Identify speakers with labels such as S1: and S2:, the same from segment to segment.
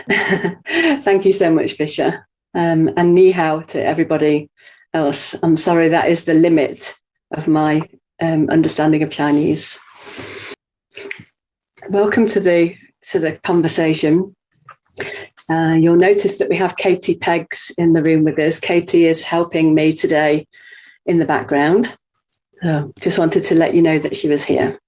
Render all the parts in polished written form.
S1: Thank you so much, Fisher. And ni hao to everybody else. I'm sorry, that is the limit of my understanding of Chinese. Welcome to the conversation. You'll notice that we have Katie Peggs in the room with us. Katie is helping me today in the background. Just wanted to let you know that she was here.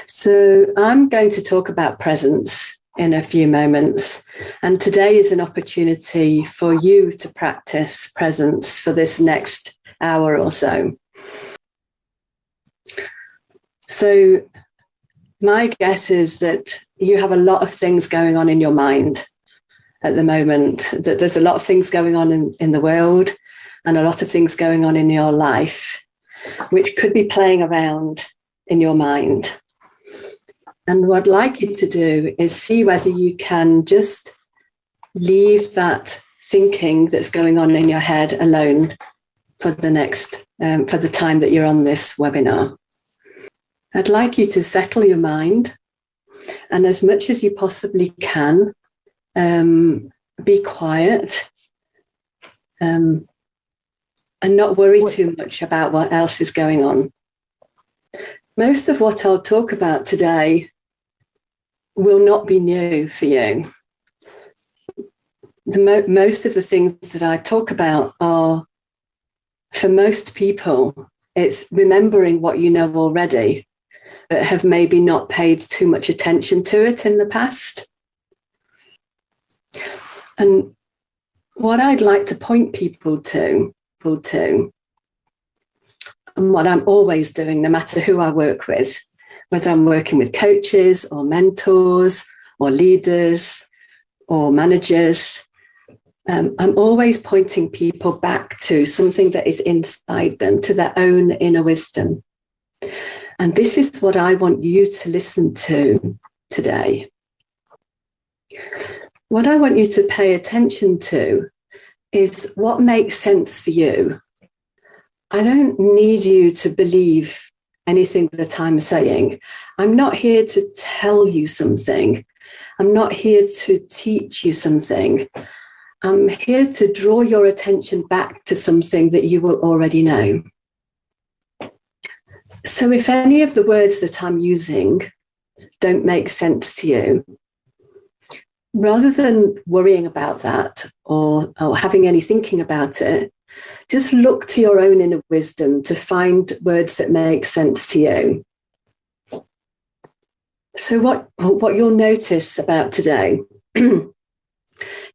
S1: So I'm going to talk about presence in a few moments. And today is an opportunity for you to practice presence for this next hour or so. So my guess is that you have a lot of things going on in your mind at the moment, that there's a lot of things going on in the world and a lot of things going on in your life, which could be playing around in your mind. And what I'd like you to do is see whether you can just leave that thinking that's going on in your head alone for the next, for the time that you're on this webinar. I'd like you to settle your mind, and as much as you possibly can, be quiet and not worry too much about what else is going on. Most of what I'll talk about today will not be new for you. Most of the things that I talk about are, for most people, it's remembering what you know already, but have maybe not paid too much attention to it in the past. And what I'd like to point people to, and what I'm always doing, no matter who I work with, whether I'm working with coaches or mentors or leaders or managers, I'm always pointing people back to something that is inside them, to their own inner wisdom. And this is what I want you to listen to today. What I want you to pay attention to is what makes sense for you. I don't need you to believe anything that I'm saying. I'm not here to tell you something. I'm not here to teach you something. I'm here to draw your attention back to something that you will already know. So if any of the words that I'm using don't make sense to you, rather than worrying about that or having any thinking about it, just look to your own inner wisdom to find words that make sense to you. So what you'll notice about today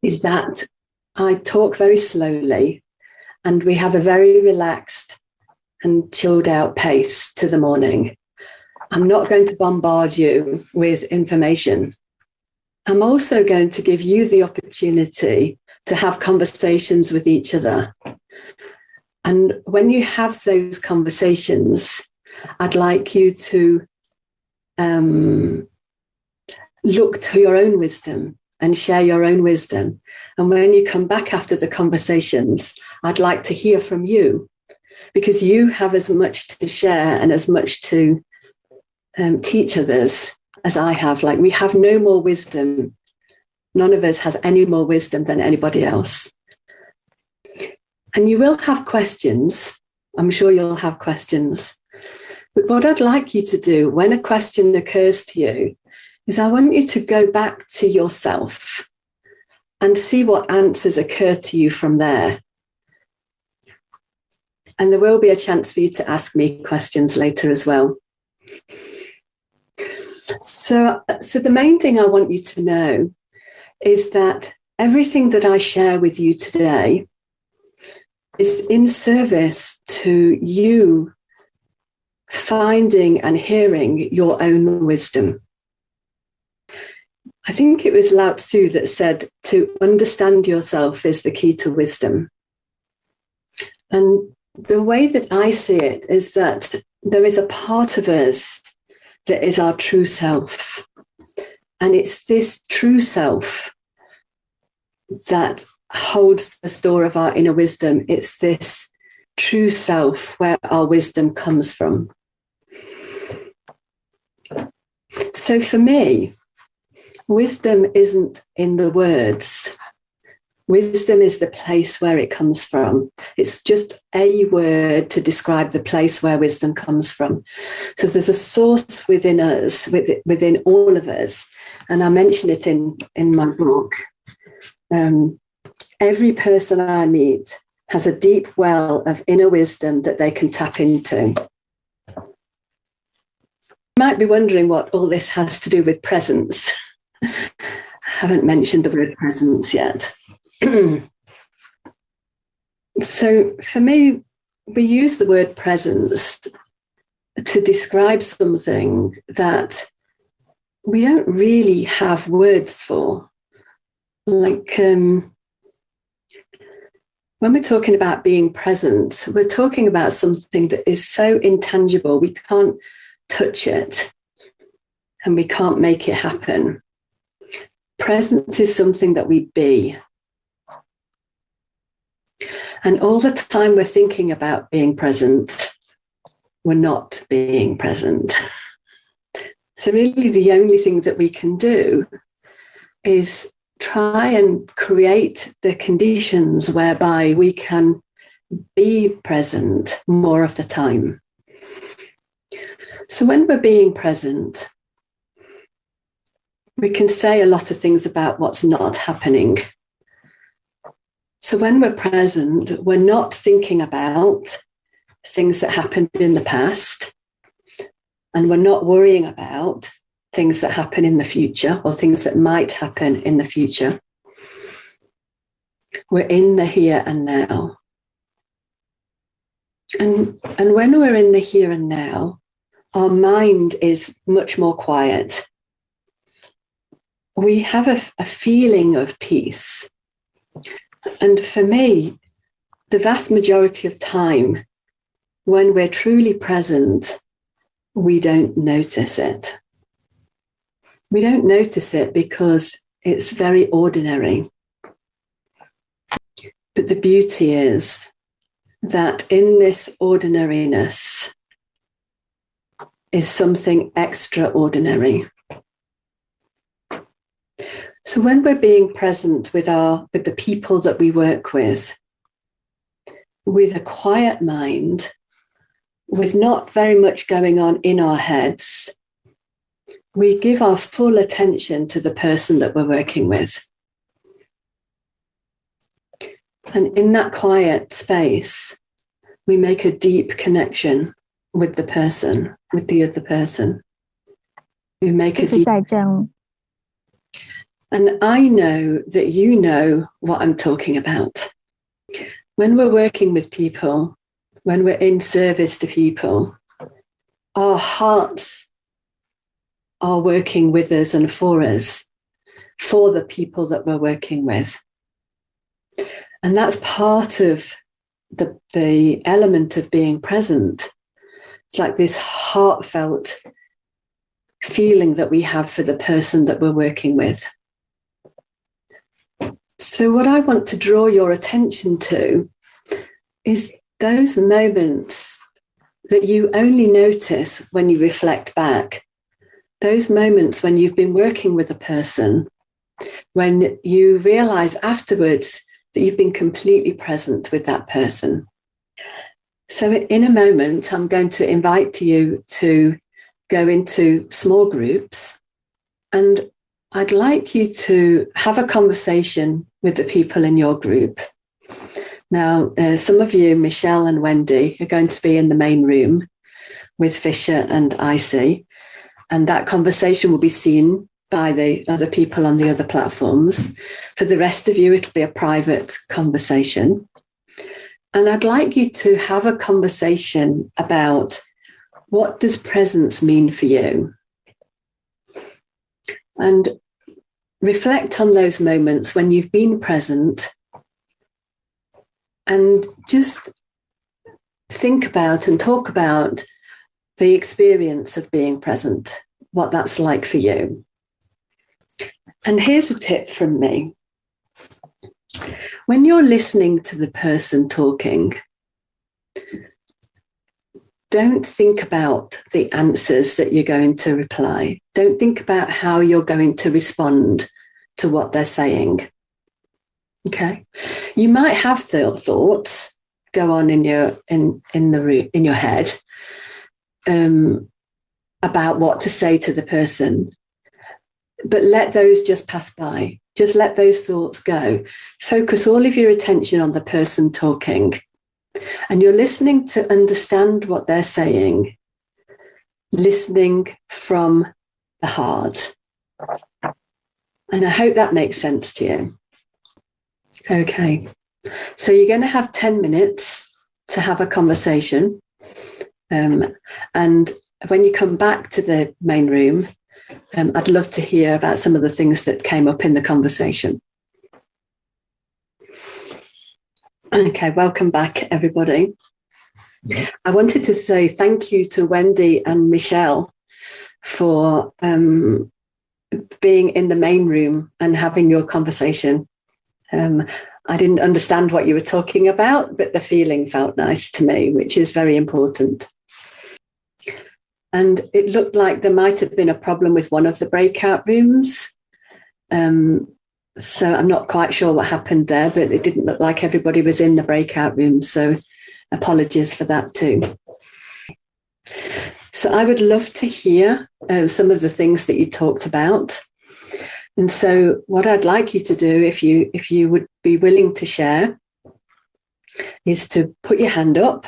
S1: is that I talk very slowly and we have a very relaxed and chilled out pace to the morning. I'm not going to bombard you with information. I'm also going to give you the opportunity to have conversations with each other. And when you have those conversations, I'd like you to look to your own wisdom and share your own wisdom. And when you come back after the conversations, I'd like to hear from you, because you have as much to share and as much to teach others as I have. Like, we have no more wisdom. None of us has any more wisdom than anybody else. And you will have questions. I'm sure you'll have questions. But what I'd like you to do when a question occurs to you is I want you to go back to yourself and see what answers occur to you from there. And there will be a chance for you to ask me questions later as well. So the main thing I want you to know is that everything that I share with you today is in service to you finding and hearing your own wisdom. I think it was Lao Tzu that said to understand yourself is the key to wisdom. And the way that I see it is that there is a part of us that is our true self. And it's this true self that holds the store of our inner wisdom. It's this true self where our wisdom comes from. So for me, wisdom isn't in the words. Wisdom is the place where it comes from. It's just a word to describe the place where wisdom comes from. So there's a source within us, within all of us. And I mention it in my book. Every person I meet has a deep well of inner wisdom that they can tap into. You might be wondering what all this has to do with presence. I haven't mentioned the word presence yet. So for me, we use the word presence to describe something that we don't really have words for. Like when we're talking about being present, we're talking about something that is so intangible, we can't touch it and we can't make it happen. Presence is something that we be. And all the time we're thinking about being present, we're not being present. So really the only thing that we can do is try and create the conditions whereby we can be present more of the time. So when we're being present, we can say a lot of things about what's not happening. So when we're present, we're not thinking about things that happened in the past, and we're not worrying about things that happen in the future or things that might happen in the future. We're in the here and now. And when we're in the here and now, our mind is much more quiet. We have a feeling of peace. And for me, the vast majority of time, when we're truly present, we don't notice it. We don't notice it because it's very ordinary. But the beauty is that in this ordinariness is something extraordinary. So when we're being present with the people that we work with a quiet mind, with not very much going on in our heads, we give our full attention to the person that we're working with. And in that quiet space, we make a deep connection with the person, with the other person. We make a deep... And I know that you know what I'm talking about. When we're working with people, when we're in service to people, our hearts are working with us and for us, for the people that we're working with. And that's part of the element of being present. It's like this heartfelt feeling that we have for the person that we're working with. So what I want to draw your attention to is those moments that you only notice when you reflect back. Those moments when you've been working with a person, when you realize afterwards that you've been completely present with that person. So in a moment, I'm going to invite you to go into small groups, and I'd like you to have a conversation with the people in your group. Now, some of you, Michelle and Wendy, are going to be in the main room with Fisher and Icy, and that conversation will be seen by the other people on the other platforms. For the rest of you, it'll be a private conversation. And I'd like you to have a conversation about what does presence mean for you? And reflect on those moments when you've been present and just think about and talk about the experience of being present, what that's like for you. And here's a tip from me. When you're listening to the person talking, don't think about the answers that you're going to reply. Don't think about how you're going to respond to what they're saying. Okay, you might have thoughts go on in your head about what to say to the person, but let those just pass by. Just let those thoughts go. Focus all of your attention on the person talking, and you're listening to understand what they're saying, listening from the heart. And I hope that makes sense to you. Okay, so you're going to have 10 minutes to have a conversation. And when you come back to the main room, I'd love to hear about some of the things that came up in the conversation. Okay, welcome back, everybody. Yeah. I wanted to say thank you to Wendy and Michelle for being in the main room and having your conversation. I didn't understand what you were talking about, but the feeling felt nice to me, which is very important. And it looked like there might have been a problem with one of the breakout rooms. So I'm not quite sure what happened there, but it didn't look like everybody was in the breakout room. So apologies for that too. So I would love to hear some of the things that you talked about. And so what I'd like you to do, if you would be willing to share, is to put your hand up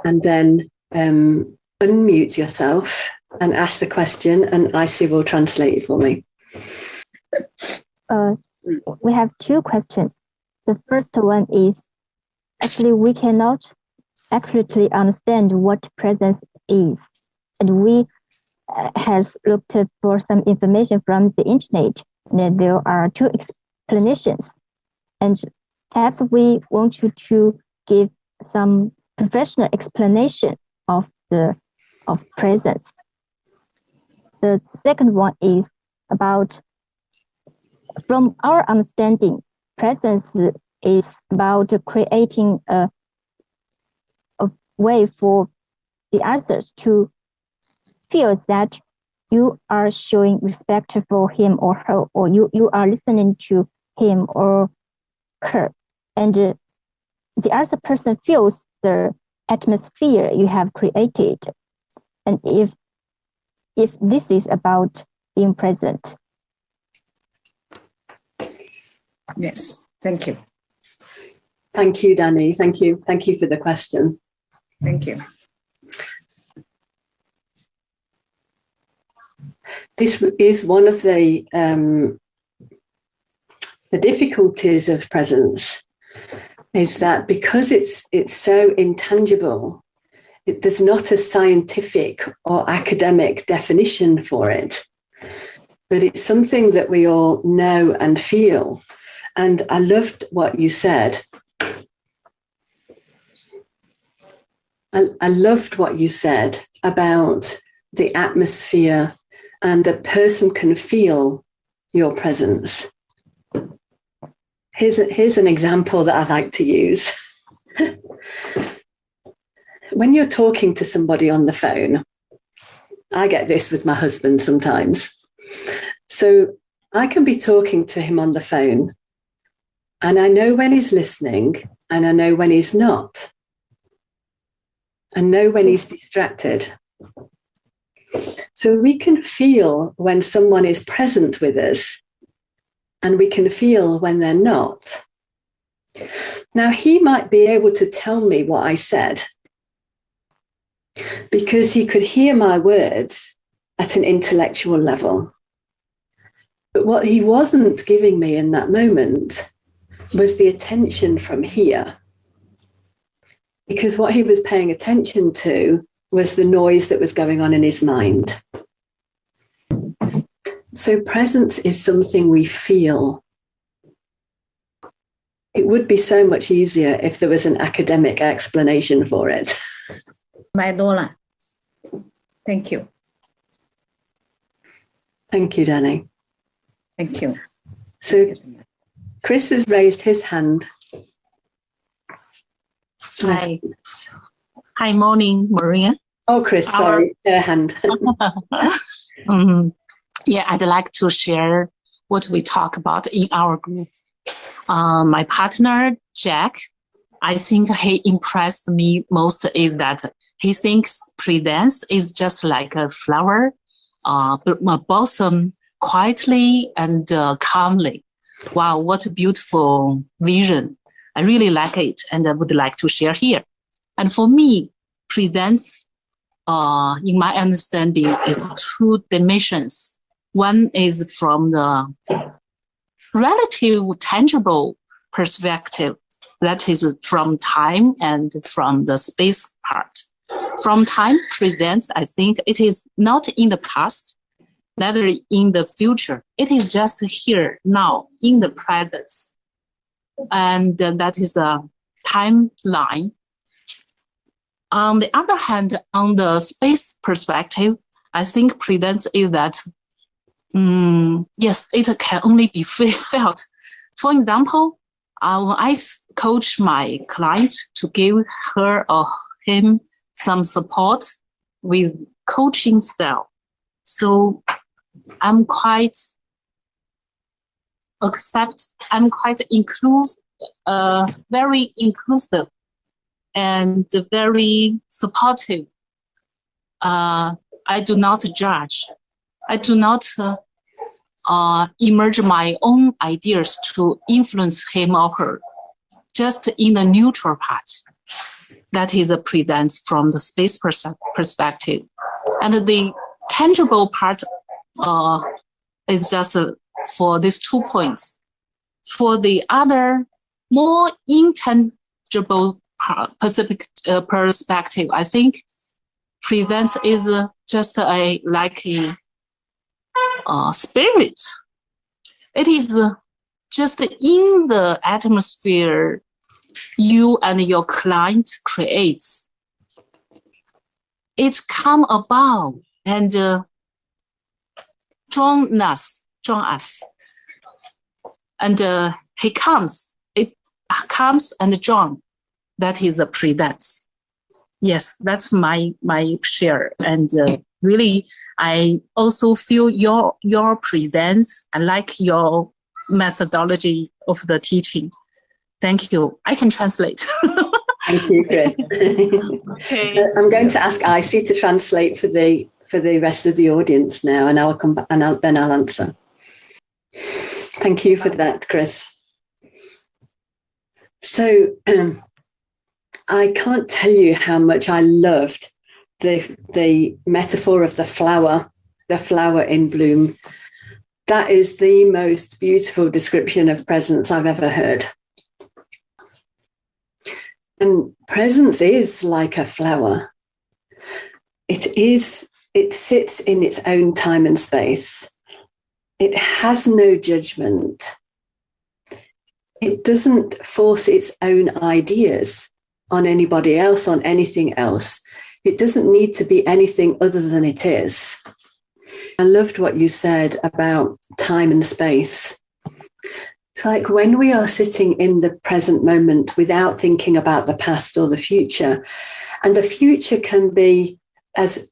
S1: and then unmute yourself and ask the question, and Icy will translate it for me.
S2: We have two questions. The first one is, actually, we cannot accurately understand what presence is. And we has looked for some information from the internet. And there are two explanations. And perhaps we want you to give some professional explanation of presence. The second one is about, from our understanding, presence is about creating a way for the others to feel that you are showing respect for him or her, or you are listening to him or her, and the other person feels the atmosphere you have created. And if this is about being present.
S3: Yes, thank you.
S1: Thank you, Danny. Thank you for the question.
S3: Thank you.
S1: This is one of the difficulties of presence, is that because it's so intangible, there's not a scientific or academic definition for it, but it's something that we all know and feel. And I loved what you said. I loved what you said about the atmosphere, and a person can feel your presence. Here's an example that I like to use. When you're talking to somebody on the phone, I get this with my husband sometimes. So I can be talking to him on the phone, and I know when he's listening, and I know when he's not. I know when he's distracted. So we can feel when someone is present with us, and we can feel when they're not. Now, he might be able to tell me what I said because he could hear my words at an intellectual level. But what he wasn't giving me in that moment was the attention from here. Because what he was paying attention to was the noise that was going on in his mind. So presence is something we feel. It would be so much easier if there was an academic explanation for it.
S3: Thank you.
S1: Thank you, Danny.
S3: Thank you.
S1: So Chris has raised his hand.
S4: Hi. Hi, morning, Maria.
S1: Oh, Chris, sorry, her hand.
S4: Yeah, I'd like to share what we talk about in our group. My partner, Jack, I think he impressed me most is that he thinks presence is just like a flower, blossom quietly and calmly. Wow, what a beautiful vision. I really like it and I would like to share here. And for me, presence, in my understanding, it's two dimensions. One is from the relative tangible perspective, that is from time and from the space part. From time presence, I think it is not in the past, neither in the future. It is just here, now, in the presence. And that is the timeline. On the other hand, on the space perspective, I think presence is that, yes, it can only be felt. For example, when I coach my client to give her or him some support with coaching style. So I'm quite inclusive, very inclusive and very supportive. I do not judge. I do not emerge my own ideas to influence him or her, just in the neutral part. That is a presence from the space perspective. And the tangible part is just for these 2 points. For the other, more intangible perspective, I think presence is just like a spirit. It is just in the atmosphere you and your client creates. It come about and drawn us. And he comes. It comes and drawn. That is a presence. Yes, that's my share. And really, I also feel your presence. I like your methodology of the teaching. Thank you. I can translate.
S1: Thank you, Chris. Okay. I'm going to ask Icy to translate for the rest of the audience now, and I'll come back and then I'll answer. Thank you for that, Chris. So I can't tell you how much I loved the metaphor of the flower in bloom. That is the most beautiful description of presence I've ever heard. And presence is like a flower. It sits in its own time and space. It has no judgment. It doesn't force its own ideas on anybody else, on anything else. It doesn't need to be anything other than it is. I loved what you said about time and space. It's like when we are sitting in the present moment without thinking about the past or the future, and the future can be as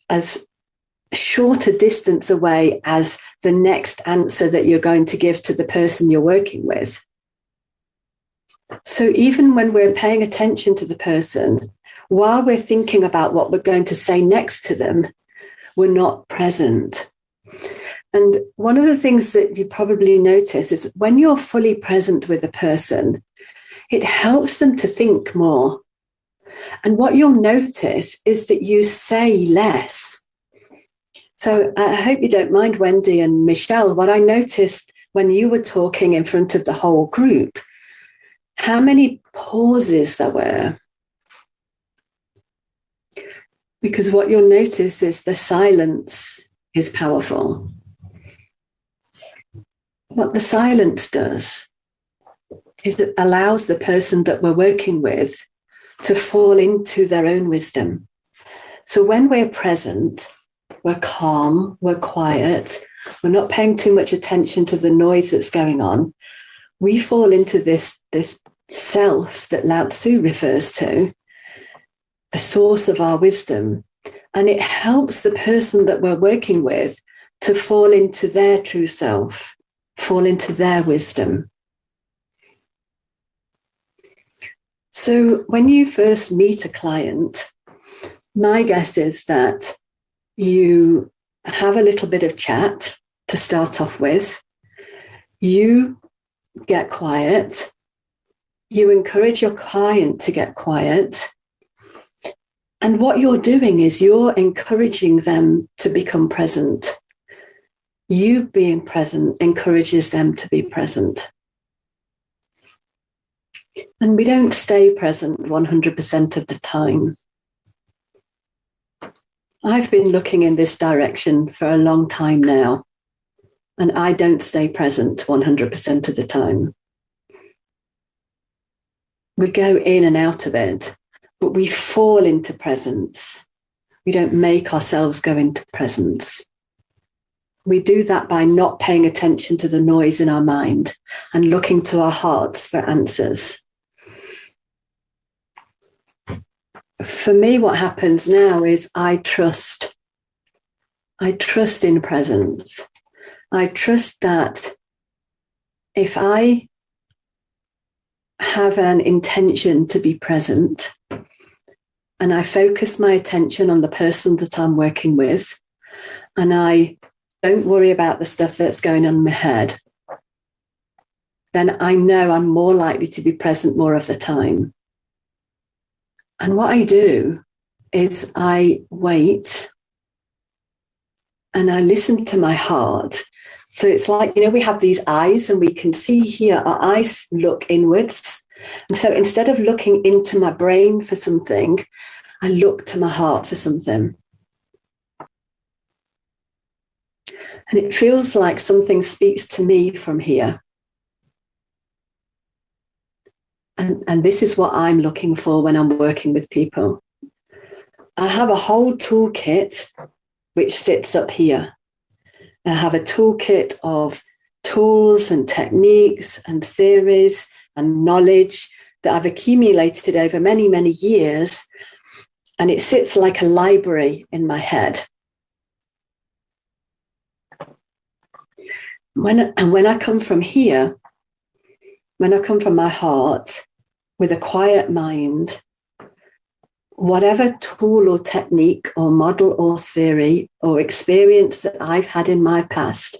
S1: short a distance away as the next answer that you're going to give to the person you're working with. So even when we're paying attention to the person, while we're thinking about what we're going to say next to them, we're not present. And one of the things that you probably notice is when you're fully present with a person, it helps them to think more. And what you'll notice is that you say less. So I hope you don't mind, Wendy and Michelle, what I noticed when you were talking in front of the whole group, how many pauses there were. Because what you'll notice is the silence is powerful. What the silence does is it allows the person that we're working with to fall into their own wisdom. So when we're present, we're calm, we're quiet, we're not paying too much attention to the noise that's going on. We fall into this self that Lao Tzu refers to, the source of our wisdom. And it helps the person that we're working with to fall into their true self, fall into their wisdom. So when you first meet a client, my guess is that you have a little bit of chat to start off with. You get quiet. You encourage your client to get quiet. And what you're doing is you're encouraging them to become present. You being present encourages them to be present. And we don't stay present 100% of the time. I've been looking in this direction for a long time now, and I don't stay present 100% of the time. We go in and out of it, but we fall into presence. We don't make ourselves go into presence. We do that by not paying attention to the noise in our mind and looking to our hearts for answers. For me, what happens now is I trust. I trust in presence. I trust that if I have an intention to be present and I focus my attention on the person that I'm working with, and I don't worry about the stuff that's going on in my head, then I know I'm more likely to be present more of the time. And what I do is I wait and I listen to my heart. So it's like, we have these eyes and we can see here, our eyes look inwards. And so instead of looking into my brain for something, I look to my heart for something. And it feels like something speaks to me from here. And this is what I'm looking for when I'm working with people. I have a whole toolkit which sits up here. I have a toolkit of tools and techniques and theories and knowledge that I've accumulated over many, many years. And it sits like a library in my head. When I come from here, when I come from my heart with a quiet mind, whatever tool or technique or model or theory or experience that I've had in my past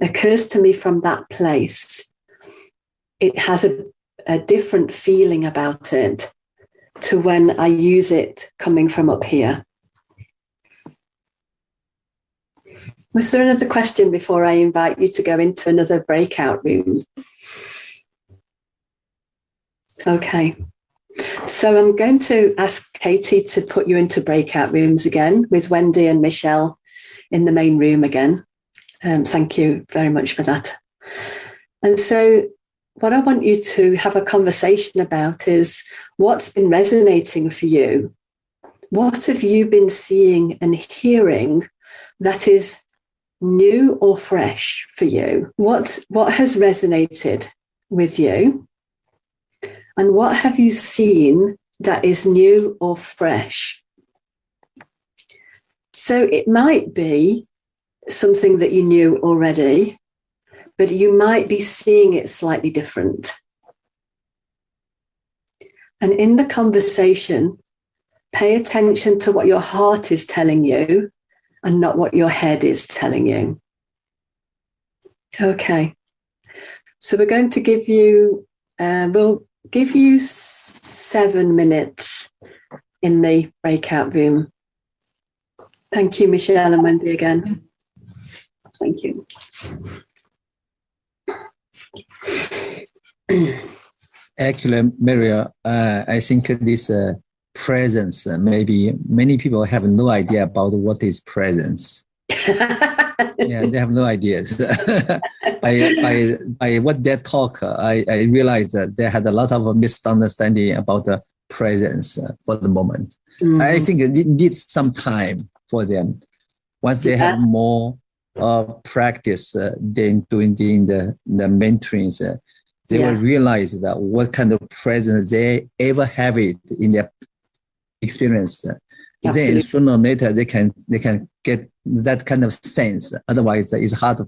S1: occurs to me from that place, it has a different feeling about it to when I use it coming from up here. Was there another question before I invite you to go into another breakout room? Okay. So I'm going to ask Katie to put you into breakout rooms again with Wendy and Michelle in the main room again. Thank you very much for that. And so what I want you to have a conversation about is what's been resonating for you. What have you been seeing and hearing that is new or fresh for you? What has resonated with you? And what have you seen that is new or fresh? So it might be something that you knew already, but you might be seeing it slightly different. And in the conversation, pay attention to what your heart is telling you and not what your head is telling you. Okay. So we're going to give you, we'll give you 7 minutes in the breakout room. Thank you, Michelle and Wendy again. Thank you.
S5: Actually, Maria, I think this presence, maybe many people have no idea about what is presence. Yeah, they have no ideas. by what they talk, I realized that they had a lot of misunderstanding about the presence for the moment. Mm-hmm. I think it needs some time for them. Once they have more practice than doing the mentorings, they will realize that what kind of presence they ever have it in their experience.
S1: Absolutely.
S5: Then sooner or later they can get that kind of sense. Otherwise, it's hard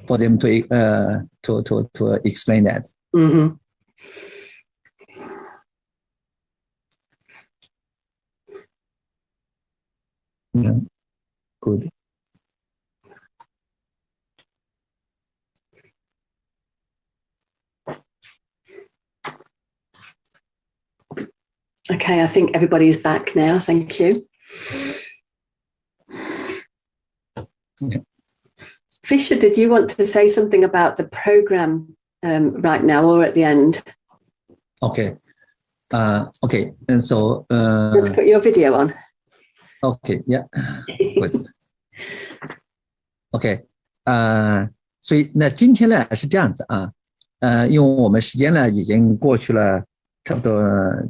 S5: for them to explain that.
S1: Mm-hmm.
S5: Yeah. Good.
S1: Okay, I think everybody's back now. Thank you.
S5: Yeah.
S1: Fisher, did you want to say something about the program right now or at the end?
S5: Okay. Okay. And so
S1: You want to put your video on?
S5: Okay. Yeah. Good. OK， 所以那今天呢是这样子啊，因为我们时间呢已经过去了差不多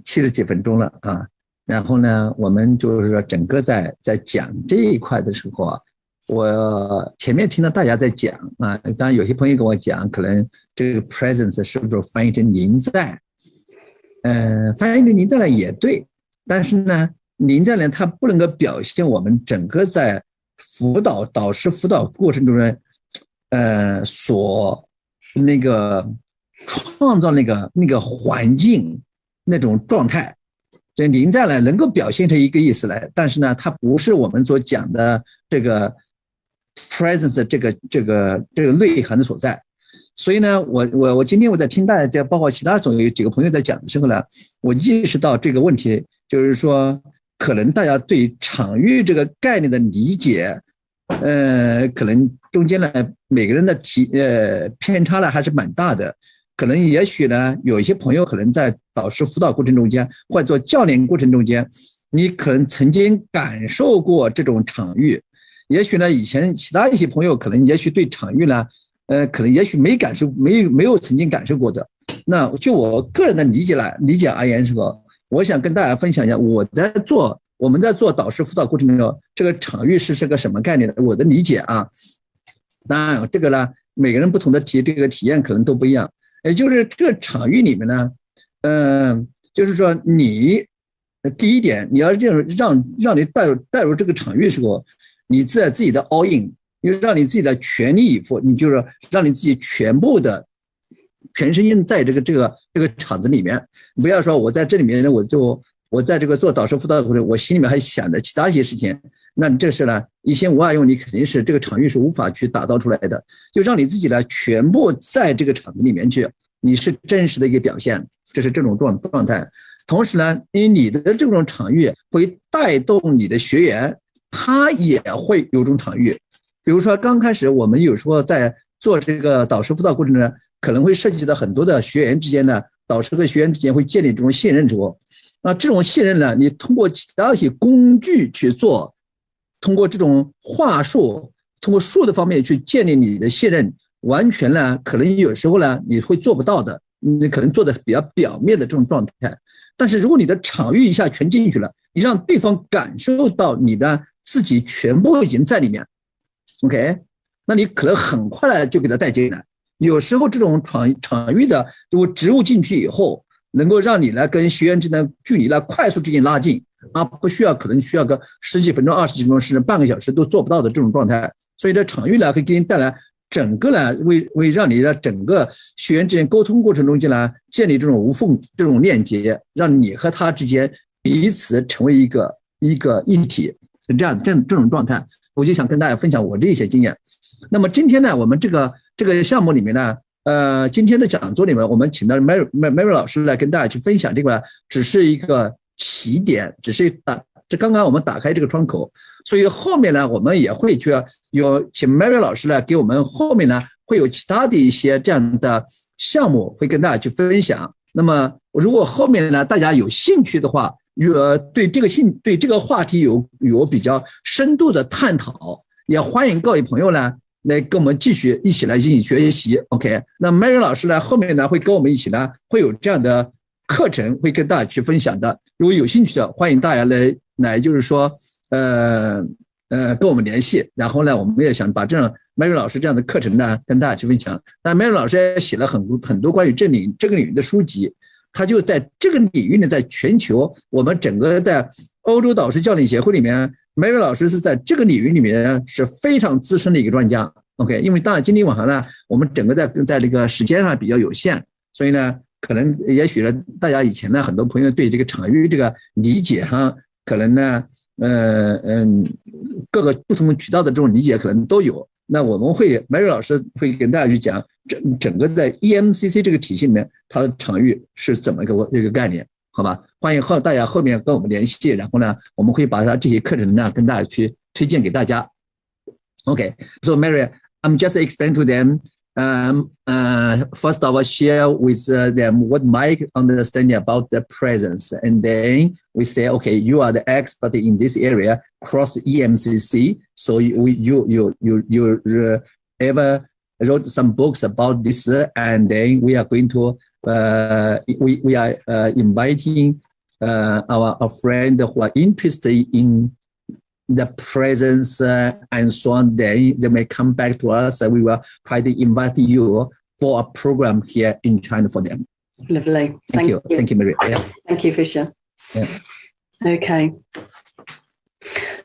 S5: 70几分钟了啊，然后呢我们就是说整个在讲这一块的时候啊，我前面听到大家在讲啊，当然有些朋友跟我讲，可能这个 presence 是不是翻译成临在，翻译成临在呢也对，但是呢临在呢它不能够表现我们整个在导师辅导过程中呢，所那个创造那个环境那种状态，这临在呢能够表现成一个意思来，但是呢它不是我们所讲的这个 presence 这个内涵的所在。所以呢我今天我在听大家包括其他总有几个朋友在讲的时候呢，我意识到这个问题，就是说可能大家对场域这个概念的理解，可能中间呢每个人的偏差呢还是蛮大的。可能也许呢有一些朋友可能在导师辅导过程中间或者做教练过程中间，你可能曾经感受过这种场域，也许呢以前其他一些朋友可能也许对场域呢可能也许没有曾经感受过的。那就我个人的理解而言，是吧？我想跟大家分享一下我们在做导师辅导过程中，这个场域是个什么概念的？我的理解啊，当然这个呢，每个人不同的这个体验可能都不一样。也就是这个场域里面呢，就是说你第一点，你要让你带入这个场域的时候，你在自己的 all in， 就是让你自己的全力以赴，你就是让你自己全部的全身心在这个场子里面，不要说我在这里面我在这个做导师辅导的过程，我心里面还想着其他一些事情，那你这事呢一心无二用，你肯定是这个场域是无法去打造出来的。就让你自己呢全部在这个场子里面去，你是真实的一个表现，这是这种状态。同时呢，因为你的这种场域会带动你的学员，他也会有种场域。比如说刚开始我们有时候在做这个导师辅导过程呢，可能会涉及到很多的学员之间呢，导师和学员之间会建立这种信任之后，那这种信任呢，你通过其他一些工具去做，通过这种话术，通过术的方面去建立你的信任，完全呢可能有时候呢你会做不到的，你可能做的比较表面的这种状态。但是如果你的场域一下全进去了，你让对方感受到你的自己全部已经在里面 ，OK， 那你可能很快呢就给他带进来。有时候这种场域的如果植入进去以后，能够让你呢跟学员之间的距离呢快速之间拉近，不需要可能需要个10几分钟、20几分钟甚至半个小时都做不到的这种状态。所以这场域呢可以给你带来整个呢为让你的整个学员之间沟通过程中间呢建立这种无缝这种链接，让你和他之间彼此成为一个一体，是这种状态。我就想跟大家分享我这些经验。那么今天呢，我们这个项目里面呢，今天的讲座里面，我们请到 Mary 老师来跟大家去分享这个，只是一个起点，只是刚刚我们打开这个窗口，所以后面呢，我们也会去请 Mary 老师呢给我们后面呢会有其他的一些这样的项目会跟大家去分享。那么如果后面呢大家有兴趣的话，对这个话题有比较深度的探讨，也欢迎各位朋友呢来跟我们一起来进行学习 ，OK？ 那 Mary 老师呢，后面呢会跟我们一起呢会有这样的课程会跟大家去分享的。如果有兴趣的，欢迎大家来就是说跟我们联系。然后呢，我们也想把这样 Mary 老师这样的课程呢跟大家去分享。但 Mary 老师也写了很多关于这个领域的书籍，他就在这个领域呢，在全球我们整个在欧洲导师教练协会里面 ，Mary 老师是在这个领域里面是非常资深的一个专家。OK， 因为当然今天晚上呢，我们整个在这个时间上比较有限，所以呢，可能也许呢，大家以前呢，很多朋友对这个场域这个理解哈，可能呢，各个不同渠道的这种理解可能都有。那我们会 Mary 老师会跟大家去讲整个在 EMCC 这个体系里面，它的场域是怎么一个概念，好吧？欢迎大家后面跟我们联系，然后呢，我们会把它这些课程呢跟大家去推荐给大家。Okay, so Mary, I'm just explaining to them. First of all, share with them what my understanding about the presence, and then we say, okay, you are the expert in this area, cross EMCC. So you ever wrote some books about this, and then we are going to we are inviting our friend who are interested in the presence and so on. Then they may come back to us, and we will try to invite you for a program here in China for them.
S1: Lovely.
S5: Thank you. Thank you, Mary. Yeah.
S1: Thank you, Fisher.
S5: Yeah.
S1: Okay.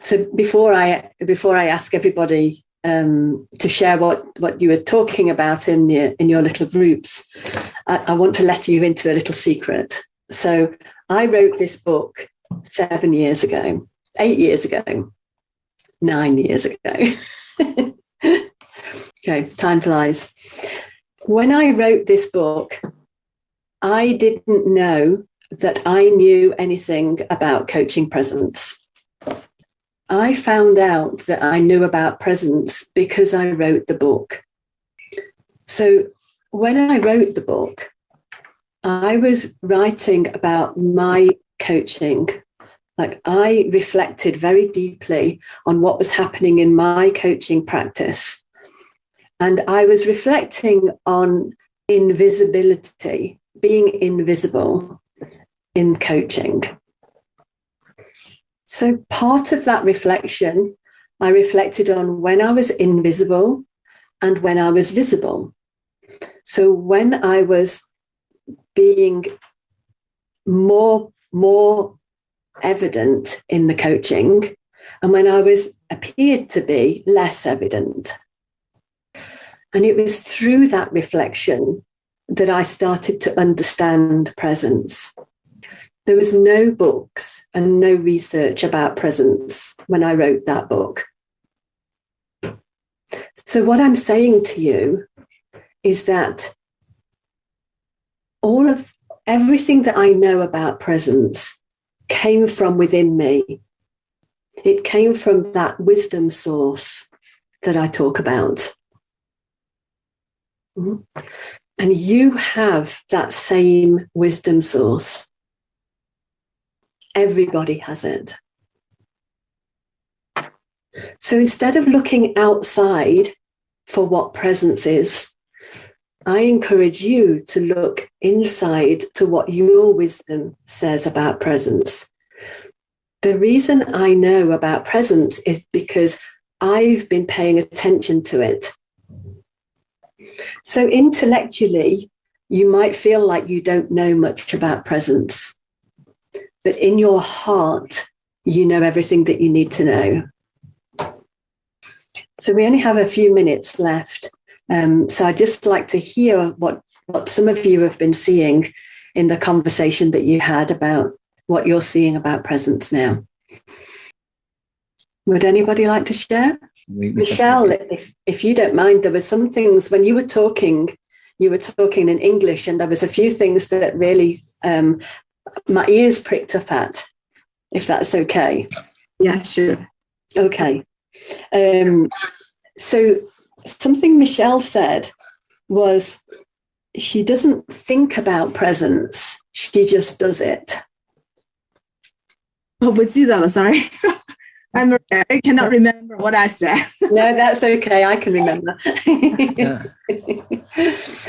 S1: So before I ask everybody to share what you were talking about in your little groups, I want to let you into a little secret. So I wrote this book 7 years ago. 8 years ago, 9 years ago. Okay, time flies. When I wrote this book, I didn't know that I knew anything about coaching presence. I found out that I knew about presence because I wrote the book. So when I wrote the book, I was writing about my coaching. Like, I reflected very deeply on what was happening in my coaching practice. And I was reflecting on invisibility, being invisible in coaching. So part of that reflection, I reflected on when I was invisible and when I was visible. So when I was being more evident in the coaching, and when I appeared to be less evident. And it was through that reflection that I started to understand presence. There was no books and no research about presence when I wrote that book. So what I'm saying to you is that everything that I know about presence came from within me. It came from that wisdom source that I talk about. And you have that same wisdom source. Everybody has it. So instead of looking outside for what presence is, I encourage you to look inside to what your wisdom says about presence. The reason I know about presence is because I've been paying attention to it. So intellectually, you might feel like you don't know much about presence, but in your heart, you know everything that you need to know. So we only have a few minutes left. So I'd just like to hear what some of you have been seeing in the conversation that you had about what you're seeing about presence now. Would anybody like to share? Michelle, if you don't mind, there were some things when you were talking in English, and there was a few things that really my ears pricked up at, if that's okay.
S3: Yeah, sure.
S1: Okay. So something Michelle said was she doesn't think about presence, she just does it.
S3: 我不记得了, sorry. I cannot remember what I said.
S1: No, that's okay. I can remember.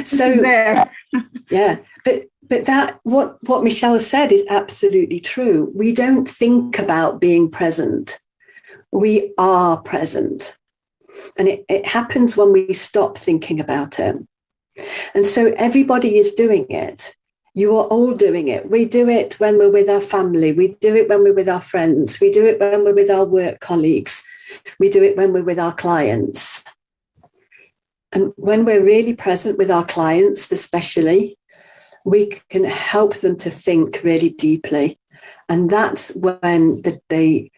S1: So
S3: there.
S1: Yeah, but that what Michelle said is absolutely true. We don't think about being present. We are present. And it happens when we stop thinking about it. And so everybody is doing it. You are all doing it. We do it when we're with our family. We do it when we're with our friends. We do it when we're with our work colleagues. We do it when we're with our clients. And when we're really present with our clients, especially, we can help them to think really deeply. And that's when the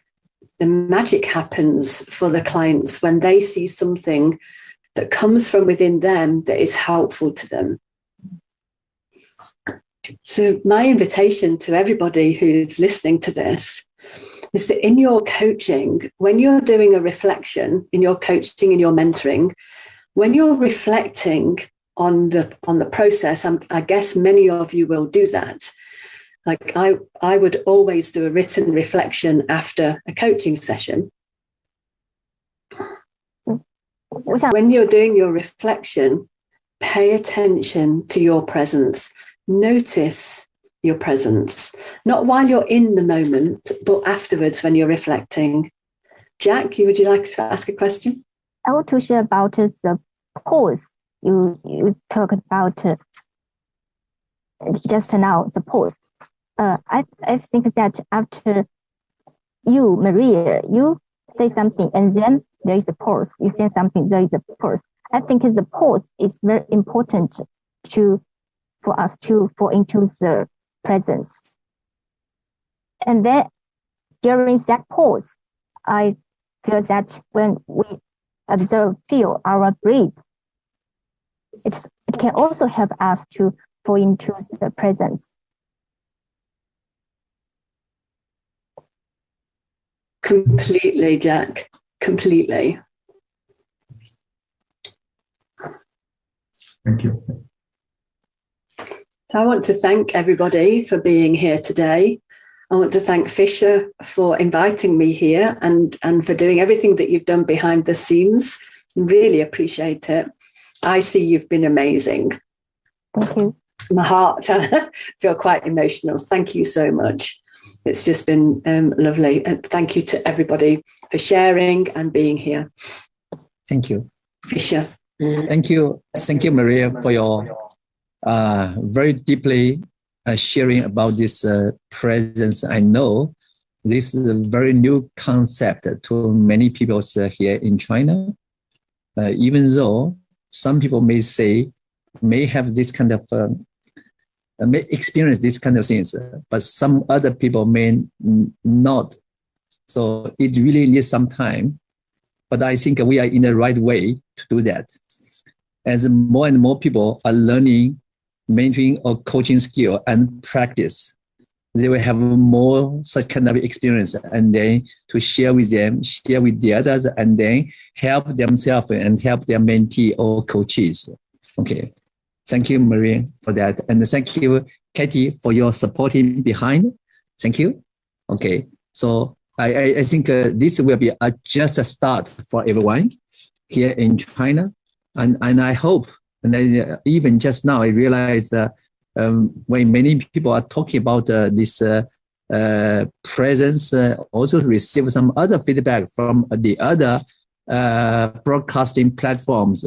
S1: magic happens for the clients, when they see something that comes from within them that is helpful to them. So my invitation to everybody who's listening to this is that in your coaching, when you're doing a reflection, in your coaching, in your mentoring, when you're reflecting on the process, I guess many of you will do that. Like I would always do a written reflection after a coaching session. When you're doing your reflection, pay attention to your presence. Notice your presence, not while you're in the moment, but afterwards when you're reflecting. Jack, would you like to ask a question?
S2: I want to share about the pause. You talked about just now, the pause. I think that after you, Maria, you say something and then there is a pause. You say something, there is a pause. I think the pause is very important for us to fall into the presence. And then during that pause, I feel that when we feel our breath, it can also help us to fall into the presence.
S1: Completely, Jack. Completely.
S5: Thank you.
S1: So I want to thank everybody for being here today. I want to thank Fisher for inviting me here and for doing everything that you've done behind the scenes. Really appreciate it. I see you've been amazing.
S2: Thank you.
S1: My heart, I feel quite emotional. Thank you so much. It's just been lovely. And thank you to everybody for sharing and being here.
S5: Thank you.
S1: Fisher.
S5: Thank you. Thank you, Maria, for your very deeply sharing about this presence. I know this is a very new concept to many people here in China. Even though some people may have this kind of may experience this kind of things, but some other people may not. So it really needs some time. But I think we are in the right way to do that. As more and more people are learning mentoring or coaching skill and practice, they will have more such kind of experience, and then to share with them, share with the others, and then help themselves and help their mentee or coaches. Okay. Thank you, Maria, for that. And thank you, Katie, for your supporting behind. Thank you. Okay. So I think this will be just a start for everyone here in China. And I hope, and even just now, I realized that when many people are talking about this presence, also receive some other feedback from the other broadcasting platforms.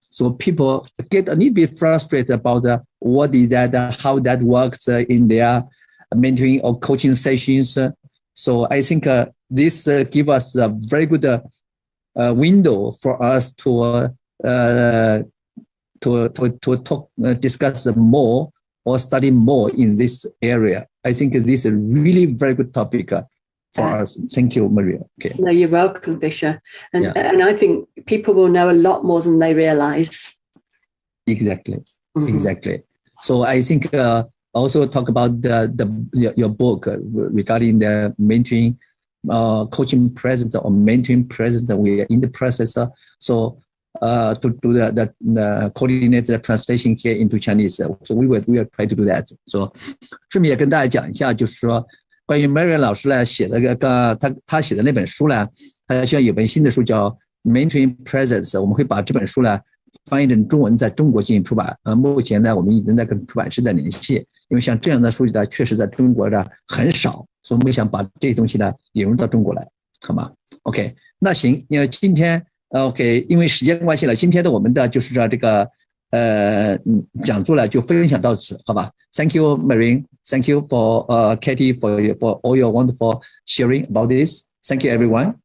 S5: So people get a little bit frustrated about what is that, how that works in their mentoring or coaching sessions. So I think this gives us a very good window for us to talk, discuss more or study more in this area. I think this is a really very good topic for us. Thank you, Maria. Okay.
S1: No, you're welcome, Fisher. And I think people will know a lot more than they realize.
S5: Exactly. Mm-hmm. Exactly. So I think also talk about your book regarding the mentoring, coaching presence or mentoring presence. We are in the process. So to do the coordinate the translation here into Chinese. So we will try to do that. So 顺便也跟大家讲一下，就是说关于 Meridian 老师呢写的他写的那本书呢，他需要有本新的书叫 Mentoring Presence， 我们会把这本书呢翻译成中文，在中国进行出版。目前呢，我们已经在跟出版社在联系，因为像这样的书籍呢，确实在中国呢很少，所以我们想把这些东西呢引入到中国来，好吗 ？OK， 那行，因为今天。OK， 因为时间关系了，今天的我们的就是这个讲出来就分享到此，好吧 ？Thank you, Meridian. Thank you for Katie for all your wonderful sharing about this. Thank you, everyone.